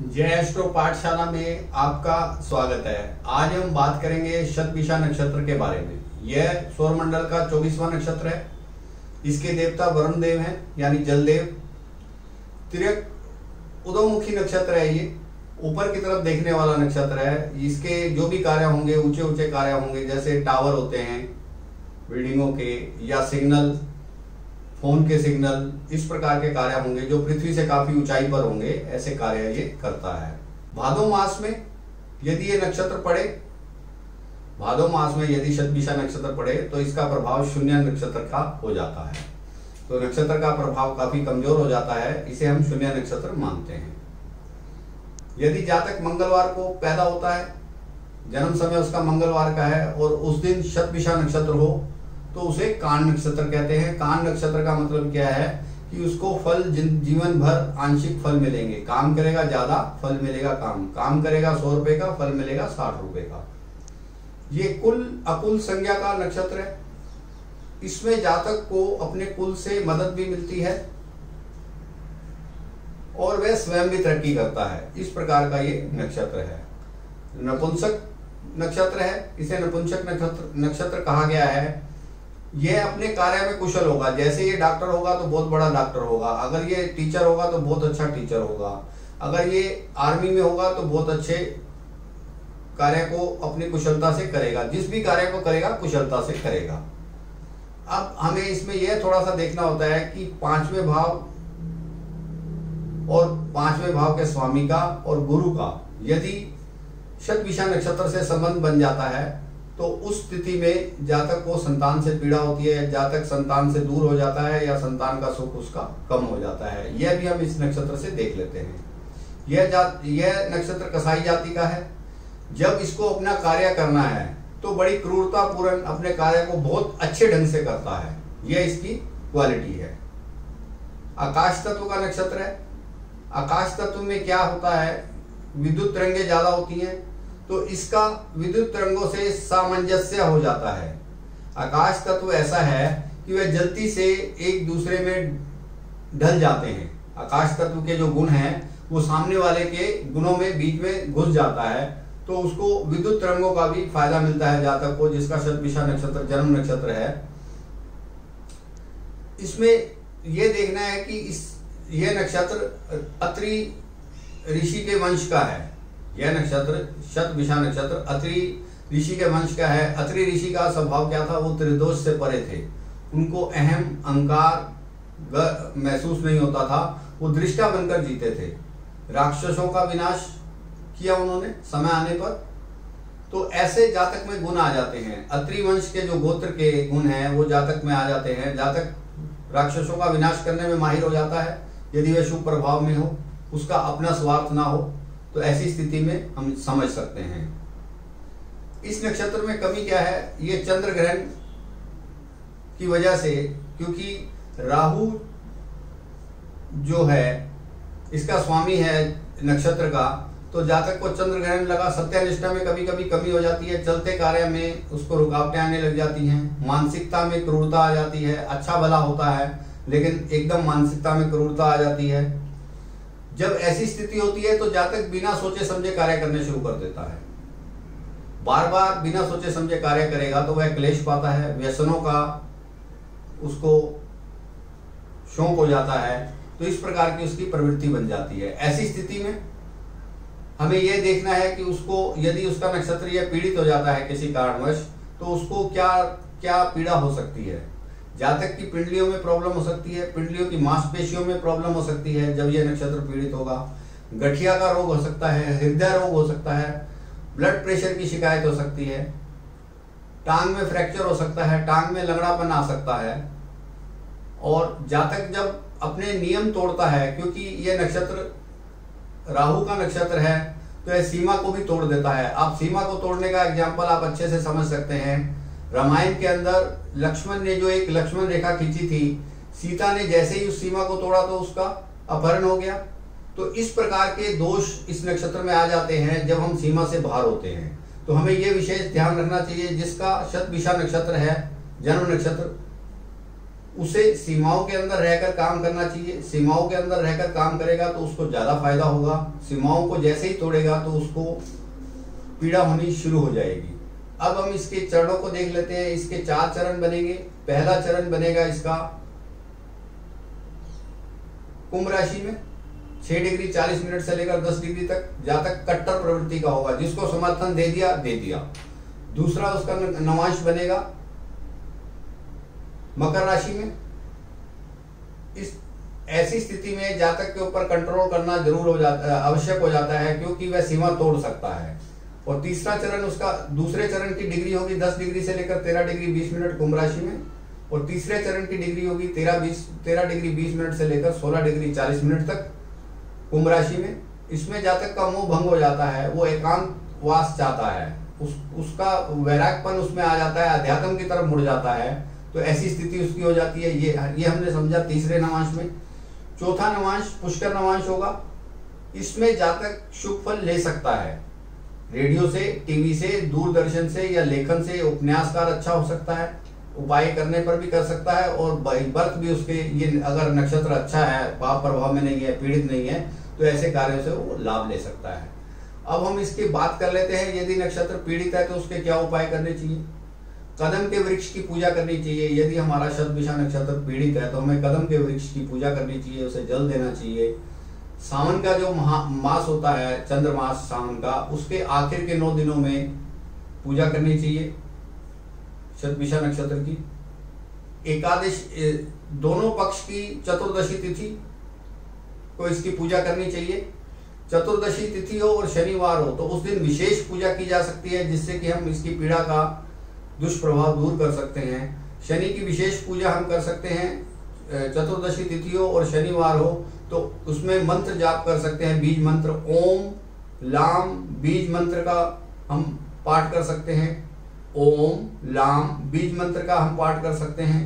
जय अष्टो पाठशाला में आपका स्वागत है। आज हम बात करेंगे शतभिषा नक्षत्र के बारे में। यह सौर मंडल का 24वां नक्षत्र है। इसके देवता वरुण देव हैं, यानी जलदेव। तिर्यक उदयमुखी नक्षत्र है। ये ऊपर की तरफ देखने वाला नक्षत्र है। इसके जो भी कार्य होंगे, ऊंचे ऊंचे कार्य होंगे, जैसे टावर होते हैं बिल्डिंगों के, या सिग्नल, फोन के सिग्नल, इस प्रकार के कार्य होंगे जो पृथ्वी से काफी ऊंचाई पर होंगे, ऐसे कार्य ये करता है। भादो मास में यदि ये नक्षत्र पड़े, भादो मास में यदि शतभिषा नक्षत्र पड़े तो इसका प्रभाव शून्य नक्षत्र का हो जाता है। तो नक्षत्र का प्रभाव काफी कमजोर हो जाता है, इसे हम शून्य नक्षत्र मानते हैं। यदि जातक मंगलवार को पैदा होता है, जन्म समय उसका मंगलवार का है, और उस दिन शतभिषा नक्षत्र हो तो उसे कान नक्षत्र कहते हैं। कान नक्षत्र का मतलब क्या है कि उसको फल जीवन भर आंशिक फल मिलेंगे। काम करेगा ज्यादा, फल मिलेगा काम करेगा 100 रुपए का, फल मिलेगा 60 रुपए का। ये कुल अकुल संज्ञा का नक्षत्र है। इसमें जातक को अपने कुल से मदद भी मिलती है और वह स्वयं भी तरक्की करता है। इस प्रकार का ये नक्षत्र है। नपुंसक नक्षत्र है, इसे नपुंसक नक्षत्र कहा गया है। यह अपने कार्य में कुशल होगा। जैसे ये डॉक्टर होगा तो बहुत बड़ा डॉक्टर होगा, अगर ये टीचर होगा तो बहुत अच्छा टीचर होगा, अगर ये आर्मी में होगा तो बहुत अच्छे कार्य को अपनी कुशलता से करेगा। जिस भी कार्य को करेगा कुशलता से करेगा। अब हमें इसमें यह थोड़ा सा देखना होता है कि 5वें भाव और 5वें भाव के स्वामी का और गुरु का यदि शतभिषा नक्षत्र से संबंध बन जाता है तो उस स्थिति में जातक को संतान से पीड़ा होती है, जातक संतान से दूर हो जाता है, या संतान का सुख उसका कम हो जाता है। यह भी हम इस नक्षत्र से देख लेते हैं। यह नक्षत्र कसाई जाति का है। जब इसको अपना कार्य करना है तो बड़ी क्रूरता पूर्ण अपने कार्य को बहुत अच्छे ढंग से करता है। यह इसकी क्वालिटी है। आकाश तत्व का नक्षत्र है। आकाश तत्व में क्या होता है, विद्युत तरंगें ज्यादा होती हैं तो इसका विद्युत तरंगों से सामंजस्य हो जाता है। आकाश तत्व ऐसा है कि वह जल्दी से एक दूसरे में ढल जाते हैं। आकाश तत्व के जो गुण हैं वो सामने वाले के गुणों में बीच में घुस जाता है, तो उसको विद्युत तरंगों का भी फायदा मिलता है जातक को, जिसका शतभिषा नक्षत्र जन्म नक्षत्र है। इसमें यह देखना है कि यह नक्षत्र अत्रि ऋषि के वंश का है। यह नक्षत्र शतभिषा नक्षत्र अत्रि ऋषि के वंश का है। अत्रि ऋषि का स्वभाव क्या था, वो त्रिदोष से परे थे। उनको अहम अहंकार महसूस नहीं होता था। वो दृष्टा बनकर जीते थे। राक्षसों का विनाश किया उन्होंने समय आने पर। तो ऐसे जातक में गुण आ जाते हैं। अत्रि वंश के जो गोत्र के गुण हैं वो जातक में आ जाते हैं। जातक राक्षसों का विनाश करने में माहिर हो जाता है यदि वह शुभ प्रभाव में हो, उसका अपना स्वार्थ ना हो। तो ऐसी स्थिति में हम समझ सकते हैं। इस नक्षत्र में कमी क्या है, ये चंद्र ग्रहण की वजह से, क्योंकि राहु जो है इसका स्वामी है नक्षत्र का, तो जातक को चंद्र ग्रहण लगा। सत्यानिष्ठा में कभी कभी कमी हो जाती है। चलते कार्य में उसको रुकावटें आने लग जाती हैं। मानसिकता में क्रूरता आ जाती है। अच्छा भला होता है लेकिन एकदम मानसिकता में क्रूरता आ जाती है। जब ऐसी स्थिति होती है तो जातक बिना सोचे समझे कार्य करने शुरू कर देता है। बार बार बिना सोचे समझे कार्य करेगा तो वह क्लेश पाता है, व्यसनों का उसको शौक हो जाता है। तो इस प्रकार की उसकी प्रवृत्ति बन जाती है। ऐसी स्थिति में हमें यह देखना है कि उसको, यदि उसका नक्षत्र यह पीड़ित हो जाता है किसी कारणवश, तो उसको क्या क्या पीड़ा हो सकती है। जातक की पिंडलियों में प्रॉब्लम हो सकती है, पिंडलियों की मांसपेशियों में प्रॉब्लम हो सकती है जब यह नक्षत्र पीड़ित होगा। गठिया का रोग हो सकता है, हृदय रोग हो सकता है, ब्लड प्रेशर की शिकायत हो सकती है, टांग में फ्रैक्चर हो सकता है, टांग में लंगड़ापन आ सकता है। और जातक जब अपने नियम तोड़ता है, क्योंकि यह नक्षत्र राहु का नक्षत्र है, तो यह सीमा को भी तोड़ देता है। आप सीमा को तोड़ने का एग्जाम्पल आप अच्छे से समझ सकते हैं। रामायण के अंदर लक्ष्मण ने जो एक लक्ष्मण रेखा खींची थी, सीता ने जैसे ही उस सीमा को तोड़ा तो उसका अपहरण हो गया। तो इस प्रकार के दोष इस नक्षत्र में आ जाते हैं जब हम सीमा से बाहर होते हैं। तो हमें यह विशेष ध्यान रखना चाहिए। जिसका शतभिषा नक्षत्र है जन्म नक्षत्र, उसे सीमाओं के अंदर रहकर काम करना चाहिए। सीमाओं के अंदर रहकर काम करेगा तो उसको ज़्यादा फायदा होगा। सीमाओं को जैसे ही तोड़ेगा तो उसको पीड़ा होनी शुरू हो जाएगी। अब हम इसके चरणों को देख लेते हैं। इसके 4 चरण बनेंगे। पहला चरण बनेगा इसका कुंभ राशि में 6 डिग्री 40 मिनट से लेकर 10 डिग्री तक, जहां तक कट्टर प्रवृत्ति का होगा, जिसको समर्थन दे दिया दे दिया। दूसरा उसका नवांश बनेगा मकर राशि में। इस ऐसी स्थिति में जातक के ऊपर कंट्रोल करना जरूर हो जाता है, आवश्यक हो जाता है, क्योंकि वह सीमा तोड़ सकता है। और तीसरा चरण उसका, दूसरे चरण की डिग्री होगी 10 डिग्री से लेकर 13 डिग्री 20 मिनट कुंभ राशि में, और तीसरे चरण की डिग्री होगी 13 डिग्री 20 मिनट से लेकर 16 डिग्री 40 मिनट तक कुंभ राशि में। इसमें जातक का मोह भंग हो जाता है, वो एकांतवास चाहता है, उसका वैराग्यपन उसमें आ जाता है, अध्यात्म की तरफ मुड़ जाता है। तो ऐसी स्थिति उसकी हो जाती है। ये हमने समझा तीसरे नवांश में। चौथा नवांश पुष्कर नवांश होगा। इसमें जातक शुभ फल ले सकता है। रेडियो से, टीवी से, दूरदर्शन से या लेखन से उपन्यासकार अच्छा हो सकता है, उपाय करने पर भी कर सकता है। और बर्थ भी उसके, ये अगर नक्षत्र अच्छा है, पाप प्रभाव में नहीं है, पीड़ित नहीं है, तो ऐसे कार्यों से वो लाभ ले सकता है। अब हम इसकी बात कर लेते हैं। यदि नक्षत्र पीड़ित है तो उसके क्या उपाय करने चाहिए। कदम के वृक्ष की पूजा करनी चाहिए। यदि हमारा शतभिषा नक्षत्र पीड़ित है तो हमें कदम के वृक्ष की पूजा करनी चाहिए, उसे जल देना चाहिए। सावन का जो मास होता है, चंद्र मास सावन का, उसके आखिर के 9 दिनों में पूजा करनी चाहिए शतभिषा नक्षत्र की। एकादश, दोनों पक्ष की चतुर्दशी तिथि को इसकी पूजा करनी चाहिए। चतुर्दशी तिथि हो और शनिवार हो तो उस दिन विशेष पूजा की जा सकती है, जिससे कि हम इसकी पीड़ा का दुष्प्रभाव दूर कर सकते हैं। शनि की विशेष पूजा हम कर सकते हैं। चतुर्दशी तिथि हो और शनिवार हो तो उसमें मंत्र जाप कर सकते हैं। बीज मंत्र ओम लाम बीज मंत्र का हम पाठ कर सकते हैं। ओम लाम बीज मंत्र का हम पाठ कर सकते हैं।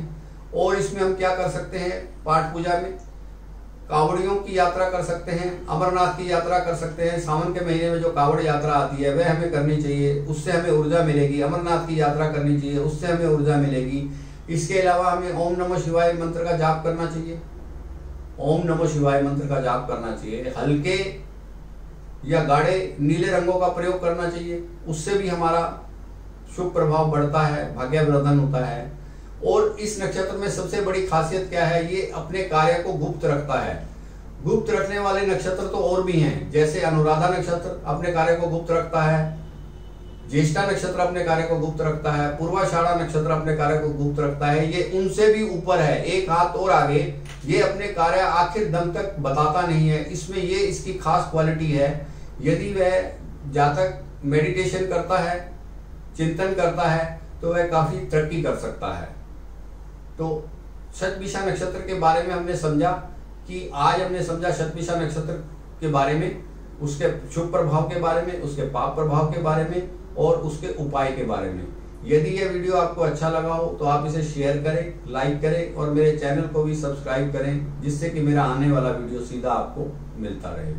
और इसमें हम क्या कर सकते हैं, पाठ पूजा में कावड़ियों की यात्रा कर सकते हैं, अमरनाथ की यात्रा कर सकते हैं। सावन के महीने में जो कावड़ यात्रा आती है वह हमें करनी चाहिए, उससे हमें ऊर्जा मिलेगी। अमरनाथ की यात्रा करनी चाहिए, उससे हमें ऊर्जा मिलेगी। इसके अलावा हमें ओम नमः शिवाय मंत्र का जाप करना चाहिए। ओम नमः शिवाय मंत्र का जाप करना चाहिए। हल्के या गाढ़े नीले रंगों का प्रयोग करना चाहिए, उससे भी हमारा शुभ प्रभाव बढ़ता है, भाग्यवर्धन होता है। और इस नक्षत्र में सबसे बड़ी खासियत क्या है, ये अपने कार्य को गुप्त रखता है। गुप्त रखने वाले नक्षत्र तो और भी हैं, जैसे अनुराधा नक्षत्र अपने कार्य को गुप्त रखता है, ज्येष्ठा नक्षत्र अपने कार्य को गुप्त रखता है, पूर्वाषाढ़ा नक्षत्र अपने कार्य को गुप्त रखता है। ये उनसे भी ऊपर है, एक हाथ और आगे। ये अपने कार्य आखिर दम तक बताता नहीं है। इसमें ये इसकी खास क्वालिटी है। यदि वह जातक मेडिटेशन करता है, चिंतन करता है, तो वह काफी तरक्की कर सकता है। तो शतभिषा नक्षत्र के बारे में हमने समझा कि आज हमने समझा शतभिषा नक्षत्र के बारे में, उसके शुभ प्रभाव के बारे में, उसके पाप प्रभाव के बारे में और उसके उपाय के बारे में। यदि यह वीडियो आपको अच्छा लगा हो तो आप इसे शेयर करें, लाइक करें और मेरे चैनल को भी सब्सक्राइब करें, जिससे कि मेरा आने वाला वीडियो सीधा आपको मिलता रहे।